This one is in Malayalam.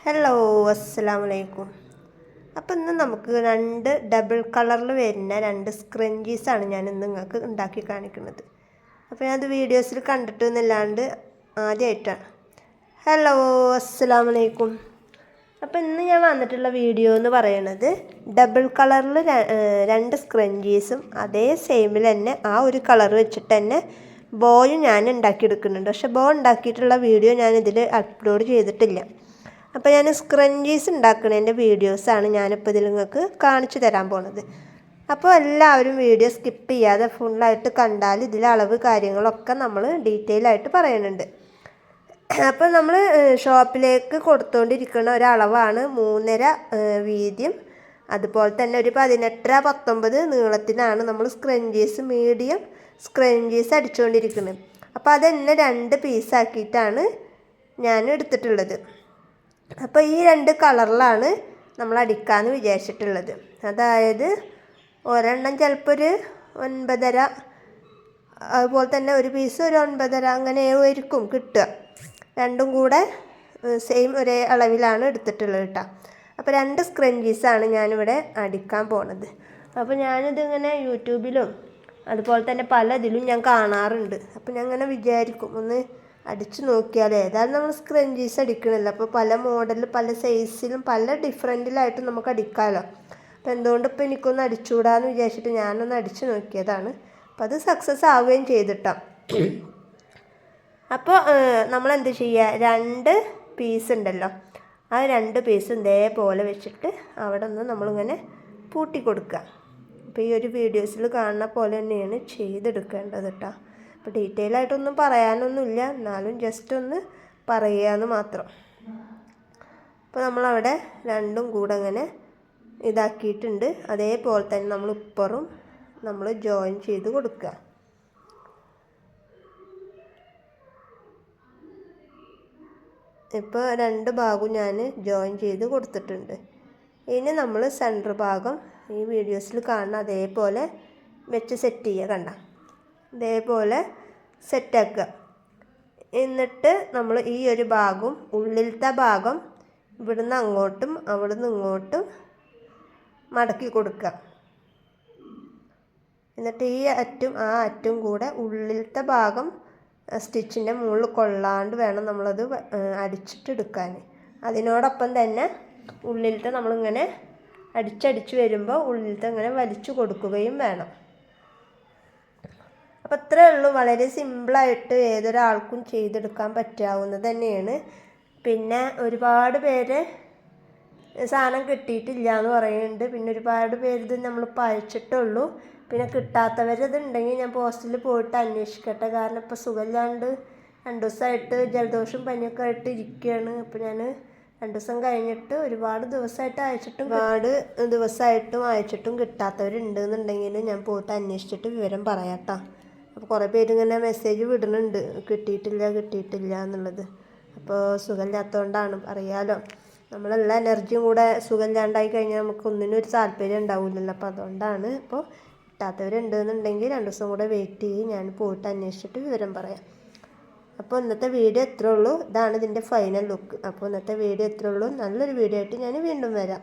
ഹലോ അസ്സലാമലൈക്കും. അപ്പോൾ ഇന്ന് നമുക്ക് രണ്ട് ഡബിൾ കളറിൽ വരുന്ന രണ്ട് സ്ക്രഞ്ചീസാണ് ഞാൻ ഇന്ന് നിങ്ങൾക്ക് ഉണ്ടാക്കി കാണിക്കുന്നത്. അപ്പോൾ ഞാനത് വീഡിയോസിൽ കണ്ടിട്ടൊന്നുമില്ലാണ്ട് ആദ്യമായിട്ടാണ്. ഹലോ അസ്സലാമലൈക്കും. അപ്പോൾ ഇന്ന് ഞാൻ വന്നിട്ടുള്ള വീഡിയോ എന്ന് പറയുന്നത് ഡബിൾ കളറിൽ രണ്ട് സ്ക്രഞ്ചീസും അതേ സെയിമിൽ തന്നെ ആ ഒരു കളർ വെച്ചിട്ട് തന്നെ ബോയും ഞാൻ ഉണ്ടാക്കിയെടുക്കുന്നുണ്ട്. പക്ഷേ ബോ ഉണ്ടാക്കിയിട്ടുള്ള വീഡിയോ ഞാനിതിൽ അപ്ലോഡ് ചെയ്തിട്ടില്ല. അപ്പോൾ ഞാൻ സ്ക്രഞ്ചീസ് ഉണ്ടാക്കുന്നതിൻ്റെ വീഡിയോസാണ് ഞാനിപ്പോൾ ഇതിൽ നിങ്ങൾക്ക് കാണിച്ചു തരാൻ പോണത്. അപ്പോൾ എല്ലാവരും വീഡിയോ സ്കിപ്പ് ചെയ്യാതെ ഫുള്ളായിട്ട് കണ്ടാൽ ഇതിൽ അളവ് കാര്യങ്ങളൊക്കെ നമ്മൾ ഡീറ്റെയിൽ ആയിട്ട് പറയുന്നുണ്ട്. അപ്പോൾ നമ്മൾ ഷോപ്പിലേക്ക് കൊടുത്തുകൊണ്ടിരിക്കുന്ന ഒരളവാണ് 3.5 വീതിയും അതുപോലെ തന്നെ ഒരു 18-19 നീളത്തിനാണ് നമ്മൾ സ്ക്രഞ്ചീസ് മീഡിയം സ്ക്രഞ്ചീസ് അടിച്ചുകൊണ്ടിരിക്കുന്നത്. അപ്പോൾ അതെന്നെ 2 പീസാക്കിയിട്ടാണ് ഞാൻ എടുത്തിട്ടുള്ളത്. അപ്പോൾ ഈ 2 കളറിലാണ് നമ്മൾ അടിക്കാമെന്ന് വിചാരിച്ചിട്ടുള്ളത്. അതായത് ഒരെണ്ണം ചിലപ്പോൾ ഒരു 9.5, അതുപോലെ തന്നെ ഒരു പീസ് ഒരു 9.5, അങ്ങനെ ആയിരിക്കും കിട്ടുക. രണ്ടും കൂടെ സെയിം ഒരേ അളവിലാണ് എടുത്തിട്ടുള്ളത് കേട്ടോ. അപ്പോൾ 2 സ്ക്രഞ്ചീസാണ് ഞാനിവിടെ അടിക്കാൻ പോണത്. അപ്പോൾ ഞാനിതിങ്ങനെ യൂട്യൂബിലും അതുപോലെ തന്നെ പല ഇതിലും ഞാൻ കാണാറുണ്ട്. അപ്പോൾ ഞാൻ അങ്ങനെ വിചാരിക്കും ഒന്ന് അടിച്ചു നോക്കിയാൽ. ഏതായാലും നമ്മൾ സ്ക്രഞ്ചീസ് അടിക്കണമല്ലോ, അപ്പോൾ പല മോഡലിൽ പല സൈസിലും പല ഡിഫറൻറ്റിലായിട്ട് നമുക്ക് അടിക്കാമല്ലോ. അപ്പോൾ എന്തുകൊണ്ട് ഇപ്പോൾ എനിക്കൊന്ന് അടിച്ചുകൂടാന്ന് വിചാരിച്ചിട്ട് ഞാനൊന്ന് അടിച്ചു നോക്കിയതാണ്. അപ്പോൾ അത് സക്സസ് ആവുകയും ചെയ്തിട്ടോ. അപ്പോൾ നമ്മൾ എന്ത് ചെയ്യുക, 2 പീസ് ഉണ്ടല്ലോ, ആ 2 പീസും ഇതേപോലെ വെച്ചിട്ട് അവിടെ ഒന്ന് നമ്മളിങ്ങനെ പൂട്ടി കൊടുക്കുക. അപ്പോൾ ഈ ഒരു വീഡിയോസിൽ കാണുന്ന പോലെ തന്നെയാണ് ചെയ്തെടുക്കേണ്ടത് കേട്ടോ. അപ്പോൾ ഡീറ്റെയിൽ ആയിട്ടൊന്നും പറയാനൊന്നുമില്ല, എന്നാലും ജസ്റ്റ് ഒന്ന് പറയാമെന്ന് മാത്രം. അപ്പോൾ നമ്മളവിടെ രണ്ടും കൂടെ അങ്ങനെ ഇതാക്കിയിട്ടുണ്ട്. അതേപോലെ തന്നെ നമ്മൾ ഇപ്പുറം നമ്മൾ ജോയിൻ ചെയ്ത് കൊടുക്കുക. ഇപ്പോൾ 2 ഭാഗവും ഞാൻ ജോയിൻ ചെയ്ത് കൊടുത്തിട്ടുണ്ട്. ഇനി നമ്മൾ സെൻറ്റർ ഭാഗം ഈ വീഡിയോസിൽ കാണുന്ന അതേപോലെ വെച്ച് സെറ്റ് ചെയ്യുക. കണ്ട ഇതേപോലെ സെറ്റാക്കുക. എന്നിട്ട് നമ്മൾ ഈ ഒരു ഭാഗം ഉള്ളിലത്തെ ഭാഗം ഇവിടുന്ന് അങ്ങോട്ടും അവിടുന്ന് ഇങ്ങോട്ടും മടക്കി കൊടുക്കുക. എന്നിട്ട് ഈ അറ്റും ആ അറ്റും കൂടെ ഉള്ളിലത്തെ ഭാഗം സ്റ്റിച്ചിൻ്റെ മുകളിൽ കൊള്ളാണ്ട് വേണം നമ്മളത് അടിച്ചിട്ടെടുക്കാൻ. അതിനോടൊപ്പം തന്നെ ഉള്ളിലത്തെ നമ്മളിങ്ങനെ അടിച്ചടിച്ച് വരുമ്പോൾ ഉള്ളിലത്തെ ഇങ്ങനെ വലിച്ചു കൊടുക്കുകയും വേണം. അപ്പോൾ അത്രയേ ഉള്ളൂ. വളരെ സിമ്പിളായിട്ട് ഏതൊരാൾക്കും ചെയ്തെടുക്കാൻ പറ്റാവുന്നത് തന്നെയാണ്. പിന്നെ ഒരുപാട് പേര് സാധനം കിട്ടിയിട്ടില്ല എന്ന് പറയുന്നുണ്ട്. പിന്നെ ഒരുപാട് പേര് ഇത് നമ്മളിപ്പോൾ അയച്ചിട്ടുള്ളൂ. പിന്നെ കിട്ടാത്തവരിതുണ്ടെങ്കിൽ ഞാൻ പോസ്റ്റിൽ പോയിട്ട് അന്വേഷിക്കട്ടെ. കാരണം ഇപ്പോൾ സുഖമില്ലാണ്ട് 2 ദിവസമായിട്ട് ജലദോഷം പനിയൊക്കെ ആയിട്ട് ഇരിക്കുകയാണ്. അപ്പോൾ ഞാൻ 2 ദിവസം കഴിഞ്ഞിട്ട് ഒരുപാട് ദിവസമായിട്ട് അയച്ചിട്ടും കിട്ടാത്തവരുണ്ട് എന്നുണ്ടെങ്കിൽ ഞാൻ പോയിട്ട് അന്വേഷിച്ചിട്ട് വിവരം പറയാം കേട്ടോ. അപ്പോൾ കുറേ പേര് ഇങ്ങനെ മെസ്സേജ് വിടുന്നുണ്ട് കിട്ടിയിട്ടില്ല എന്നുള്ളത്. അപ്പോൾ സുഖമില്ലാത്തതുകൊണ്ടാണ്, അറിയാലോ, നമ്മളെല്ലാ എനർജിയും കൂടെ സുഖമില്ലാണ്ടായി കഴിഞ്ഞാൽ നമുക്ക് ഒന്നിനും ഒരു താല്പര്യം ഉണ്ടാവില്ലല്ലോ. അപ്പോൾ അതുകൊണ്ടാണ്. അപ്പോൾ കിട്ടാത്തവരുണ്ടെന്നുണ്ടെങ്കിൽ 2 ദിവസം കൂടെ വെയിറ്റ് ചെയ്യും, ഞാൻ പോയിട്ട് അന്വേഷിച്ചിട്ട് വിവരം പറയാം. അപ്പോൾ ഇന്നത്തെ വീഡിയോ എത്രയേ ഉള്ളൂ. ഇതാണ് ഇതിൻ്റെ ഫൈനൽ ലുക്ക്. അപ്പോൾ ഇന്നത്തെ വീഡിയോ എത്രയേ ഉള്ളൂ. നല്ലൊരു വീഡിയോ ആയിട്ട് ഞാൻ വീണ്ടും വരാം.